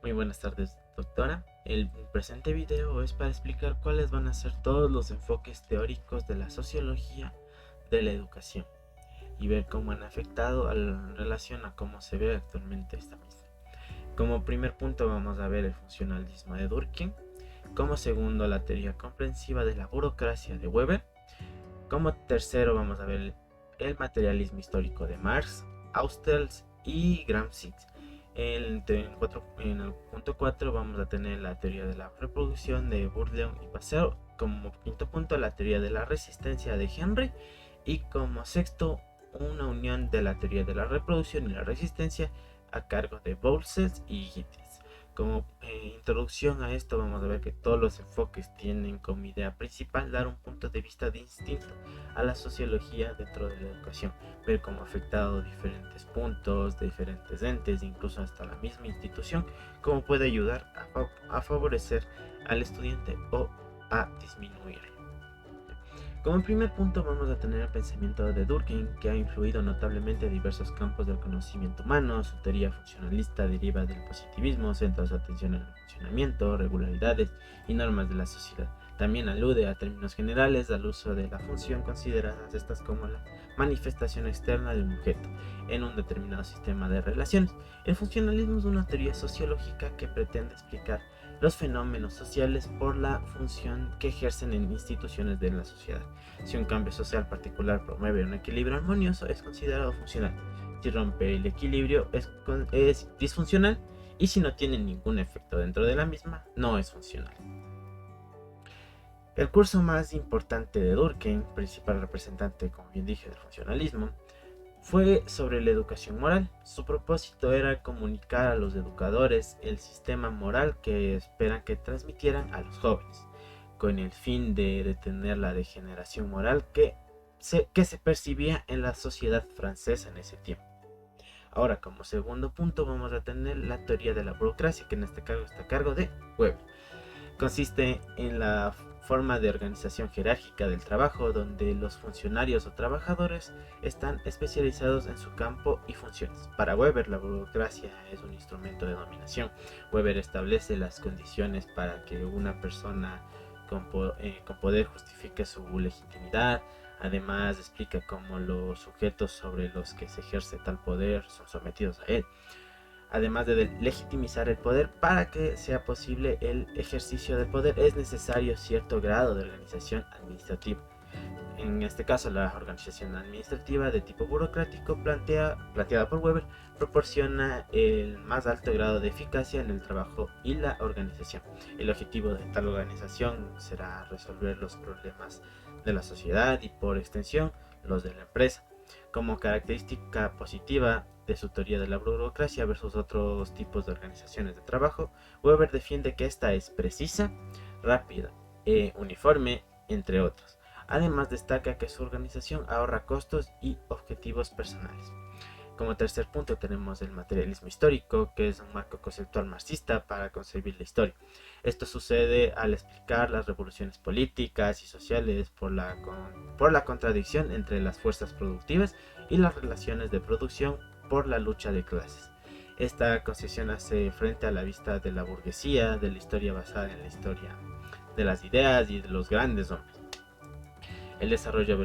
Muy buenas tardes, doctora. El presente video es para explicar cuáles van a ser todos los enfoques teóricos de la sociología de la educación y ver cómo han afectado en relación a cómo se ve actualmente esta misma. Como primer punto vamos a ver el funcionalismo de Durkheim, como segundo la teoría comprensiva de la burocracia de Weber, como tercero vamos a ver el materialismo histórico de Marx, Austels y Gramsci. En el punto 4 vamos a tener la teoría de la reproducción de Bourdieu y Paseo, como quinto punto la teoría de la resistencia de Henry y como sexto una unión de la teoría de la reproducción y la resistencia a cargo de Bowles y Gittins. Como introducción a esto vamos a ver que todos los enfoques tienen como idea principal dar un punto de vista distinto a la sociología dentro de la educación, ver cómo ha afectado diferentes puntos, diferentes entes, incluso hasta la misma institución, cómo puede ayudar a favorecer al estudiante o a disminuirlo. Como primer punto vamos a tener el pensamiento de Durkheim, que ha influido notablemente en diversos campos del conocimiento humano. Su teoría funcionalista deriva del positivismo, centra su atención en el funcionamiento, regularidades y normas de la sociedad. También alude a términos generales al uso de la función, consideradas estas como la manifestación externa de un objeto en un determinado sistema de relaciones. El funcionalismo es una teoría sociológica que pretende explicar los fenómenos sociales por la función que ejercen en instituciones de la sociedad. Si un cambio social particular promueve un equilibrio armonioso, es considerado funcional. Si rompe el equilibrio, es disfuncional. Y si no tiene ningún efecto dentro de la misma, no es funcional. El curso más importante de Durkheim, principal representante, como bien dije, del funcionalismo, fue sobre la educación moral. Su propósito era comunicar a los educadores el sistema moral que esperan que transmitieran a los jóvenes, con el fin de detener la degeneración moral que se percibía en la sociedad francesa en ese tiempo. Ahora, como segundo punto, vamos a tener la teoría de la burocracia, que en este caso está a cargo de Weber. Consiste en la forma de organización jerárquica del trabajo, donde los funcionarios o trabajadores están especializados en su campo y funciones. Para Weber, la burocracia es un instrumento de dominación. Weber establece las condiciones para que una persona con poder justifique su legitimidad. Además, explica cómo los sujetos sobre los que se ejerce tal poder son sometidos a él, además de legitimizar el poder. Para que sea posible el ejercicio del poder es necesario cierto grado de organización administrativa. En este caso, la organización administrativa de tipo burocrático planteada por Weber proporciona el más alto grado de eficacia en el trabajo y la organización. El objetivo de tal organización será resolver los problemas de la sociedad y, por extensión, los de la empresa. Como característica positiva de su teoría de la burocracia versus otros tipos de organizaciones de trabajo, Weber defiende que esta es precisa, rápida e uniforme, entre otros. Además, destaca que su organización ahorra costos y objetivos personales. Como tercer punto tenemos el materialismo histórico, que es un marco conceptual marxista para concebir la historia. Esto sucede al explicar las revoluciones políticas y sociales por la contradicción entre las fuerzas productivas y las relaciones de producción por la lucha de clases. Esta concepción hace frente a la vista de la burguesía, de la historia basada en la historia de las ideas y de los grandes hombres. El desarrollo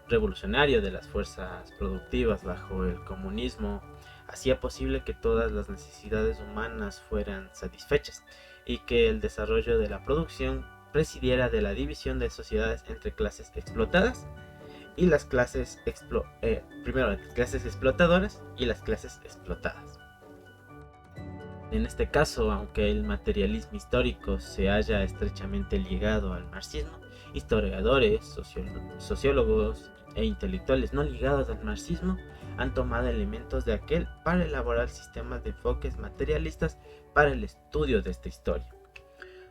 revolucionario de las fuerzas productivas bajo el comunismo hacía posible que todas las necesidades humanas fueran satisfechas y que el desarrollo de la producción presidiera de la división de sociedades entre clases explotadas y primero las clases explotadoras y las clases explotadas. En este caso, aunque el materialismo histórico se haya estrechamente ligado al marxismo, historiadores, sociólogos e intelectuales no ligados al marxismo han tomado elementos de aquel para elaborar sistemas de enfoques materialistas para el estudio de esta historia.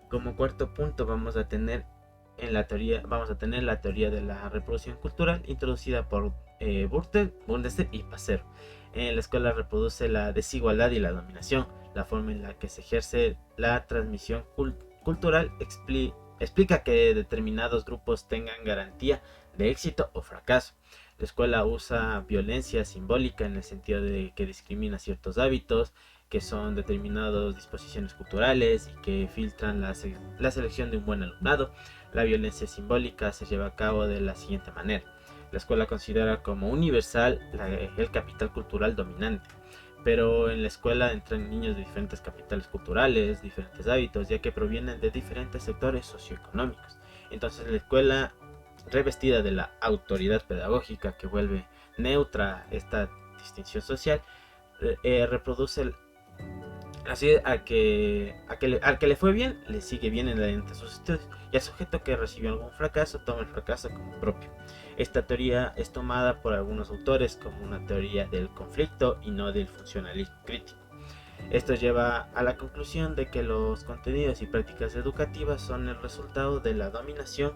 Como cuarto punto vamos a tener la teoría de la reproducción cultural introducida por Bundesser y Passer. En la escuela reproduce la desigualdad y la dominación, la forma en la que se ejerce la transmisión cultural explica que determinados grupos tengan garantía de éxito o fracaso. La escuela usa violencia simbólica en el sentido de que discrimina ciertos hábitos, que son determinadas disposiciones culturales y que filtran la selección de un buen alumnado. La violencia simbólica se lleva a cabo de la siguiente manera. La escuela considera como universal el capital cultural dominante, pero en la escuela entran niños de diferentes capitales culturales, diferentes hábitos, ya que provienen de diferentes sectores socioeconómicos. Entonces la escuela, revestida de la autoridad pedagógica que vuelve neutra esta distinción social, reproduce así al que le fue bien, le sigue bien en sus estudios, y al sujeto que recibió algún fracaso, toma el fracaso como propio. Esta teoría es tomada por algunos autores como una teoría del conflicto y no del funcionalismo crítico. Esto lleva a la conclusión de que los contenidos y prácticas educativas son el resultado de la dominación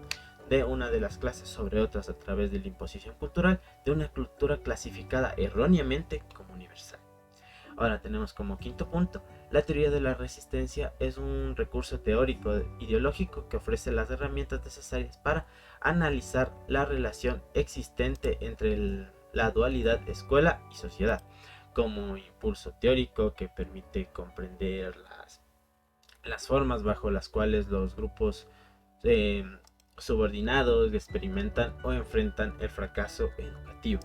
de una de las clases sobre otras a través de la imposición cultural de una cultura clasificada erróneamente como universal. Ahora tenemos como quinto punto, la teoría de la resistencia es un recurso teórico ideológico que ofrece las herramientas necesarias para analizar la relación existente entre la dualidad escuela y sociedad, como impulso teórico que permite comprender las formas bajo las cuales los grupos eh, subordinados experimentan o enfrentan el fracaso educativo.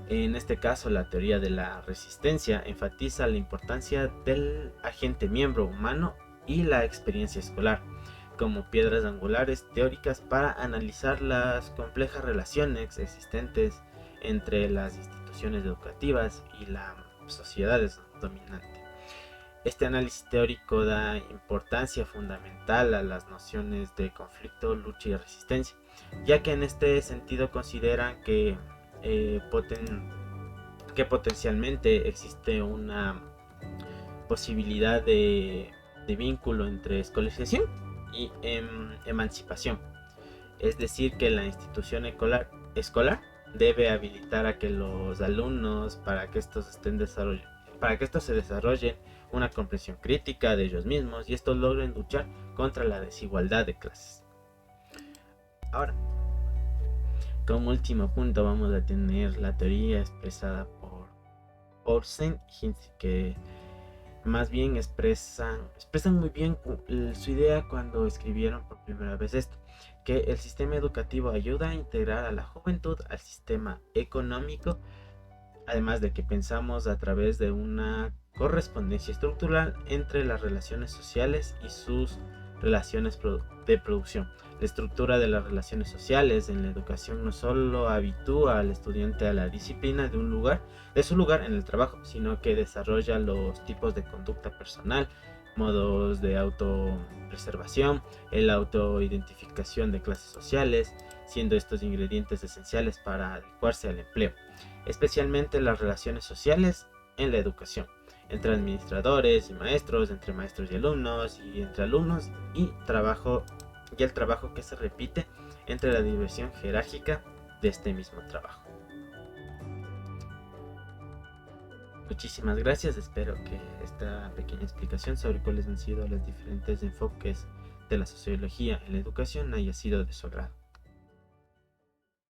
En este caso, la teoría de la resistencia enfatiza la importancia del agente miembro humano y la experiencia escolar como piedras angulares teóricas para analizar las complejas relaciones existentes entre las instituciones educativas y la sociedad dominante. Este análisis teórico da importancia fundamental a las nociones de conflicto, lucha y resistencia, ya que en este sentido consideran que potencialmente existe una posibilidad de vínculo entre escolarización y emancipación. Es decir, que la institución escolar debe habilitar a que los alumnos, para que estos se desarrollen una comprensión crítica de ellos mismos y estos logren luchar contra la desigualdad de clases. Ahora, como último punto vamos a tener la teoría expresada por Orsen y Hinze, que más bien expresan muy bien su idea cuando escribieron por primera vez esto, que el sistema educativo ayuda a integrar a la juventud al sistema económico, además de que pensamos a través de una correspondencia estructural entre las relaciones sociales y sus relaciones de producción. La estructura de las relaciones sociales en la educación no solo habitúa al estudiante a la disciplina de su lugar en el trabajo, sino que desarrolla los tipos de conducta personal, modos de autopreservación, la autoidentificación de clases sociales, siendo estos ingredientes esenciales para adecuarse al empleo, especialmente las relaciones sociales en la educación, entre administradores y maestros, entre maestros y alumnos, y entre alumnos y el trabajo que se repite entre la diversión jerárquica de este mismo trabajo. Muchísimas gracias, espero que esta pequeña explicación sobre cuáles han sido los diferentes enfoques de la sociología en la educación haya sido de su agrado.